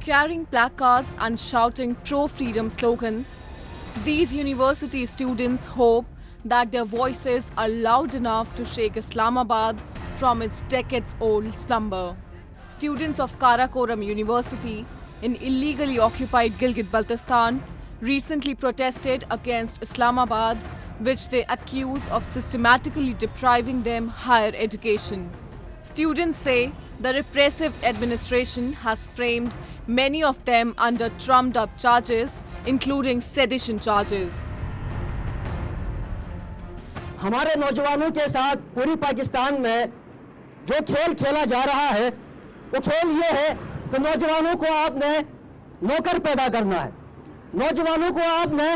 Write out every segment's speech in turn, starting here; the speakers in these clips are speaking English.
Carrying placards and shouting pro-freedom slogans, these university students hope that their voices are loud enough to shake Islamabad from its decades-old slumber. Students of Karakoram University in illegally occupied Gilgit-Baltistan recently protested against Islamabad, which they accuse of systematically depriving them higher education. Students say the repressive administration has framed many of them under trumped-up charges, including sedition charges. हमारे नौजवानों के साथ पूरी पाकिस्तान में जो खेल खेला जा रहा है वो खेल ये है कि नौजवानों को आपने नौकर पैदा करना है, नौजवानों को आपने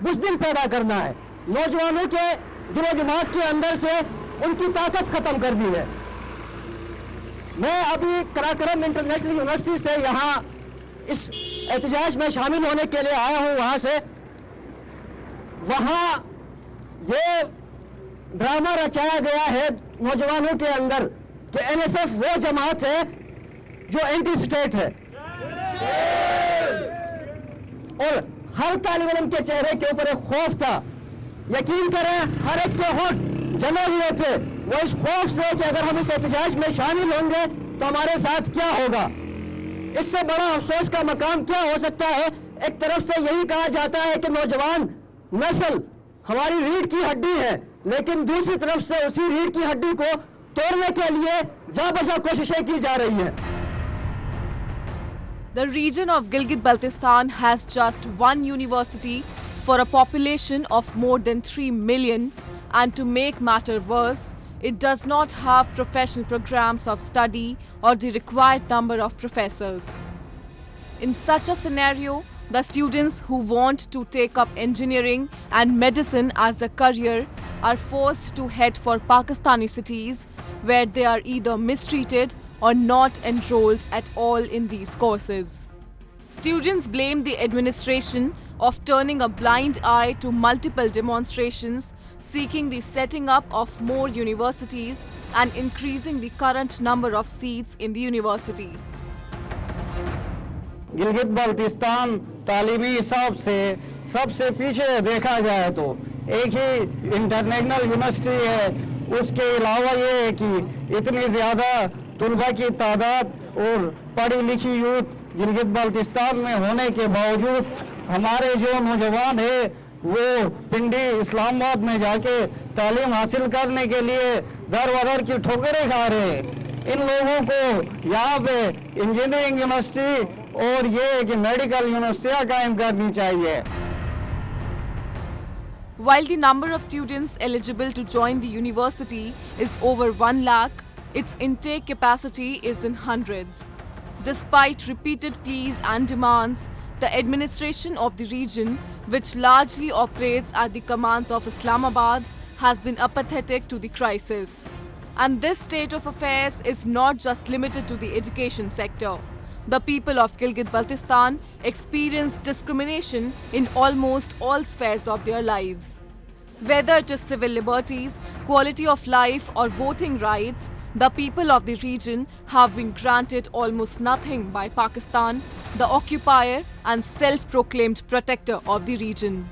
बुज़दिल पैदा करना है, नौजवानों के दिलो दिमाग के अंदर से उनकी ताकत ख़त्म करनी है। मैं अभी कराकरम इंटरनेशनल यूनिवर्सिटी से यहाँ इस एहतजाज में शामिल होने के लिए आया हूँ। वहाँ ये ड्रामा रचाया गया है नौजवानों के अंदर कि एनएसएफ वो जमात है जो एंटी स्टेट है, और हर तालिब इल्म के चेहरे के ऊपर एक खौफ था। यकीन करें हर एक के होंठ जले हुए थे, वो इस खौफ से कि अगर हम इस एहतजाज में शामिल होंगे तो हमारे साथ क्या होगा। इससे बड़ा अफसोस का मकाम क्या हो सकता है। एक तरफ से यही कहा जाता है कि नौजवान नस्ल हमारी रीढ़ की हड्डी है, लेकिन दूसरी तरफ से उसी रीढ़ की हड्डी को तोड़ने के लिए जा बजा कोशिशें की जा रही हैं। The region of Gilgit-Baltistan has just one university for a population of more than 3 million, and to make matter worse, it does not have professional programs of study or the required number of professors. In such a scenario, the students who want to take up engineering and medicine as a career are forced to head for Pakistani cities, where they are either mistreated or not enrolled at all in these courses. Students blame the administration of turning a blind eye to multiple demonstrations seeking the setting up of more universities and increasing the current number of seats in the university. Gilgit Baltistan तालीमी हिसाब से सबसे पीछे देखा जाए तो एक ही international university है। उसके अलावा ये है कि इतनी ज़्यादा तुलबा की तादाद और पढ़ी लिखी यूथ गिलगित बल्तिस्तान में होने के बावजूद हमारे जो नौजवान है वो पिंडी इस्लामाबाद में जाके तालीम हासिल करने के लिए दर बदर की ठोकरें खा रहे हैं। इन लोगों को यहाँ पे इंजीनियरिंग यूनिवर्सिटी और ये कि मेडिकल यूनिवर्सिटियाँ कायम करनी चाहिए। While the number of students eligible to join the university is over 1 lakh, its intake capacity is in hundreds. Despite repeated pleas and demands, the administration of the region, which largely operates at the commands of Islamabad, has been apathetic to the crisis. And this state of affairs is not just limited to the education sector. The people of Gilgit-Baltistan experience discrimination in almost all spheres of their lives. Whether it is civil liberties, quality of life, or voting rights, the people of the region have been granted almost nothing by Pakistan, the occupier and self-proclaimed protector of the region.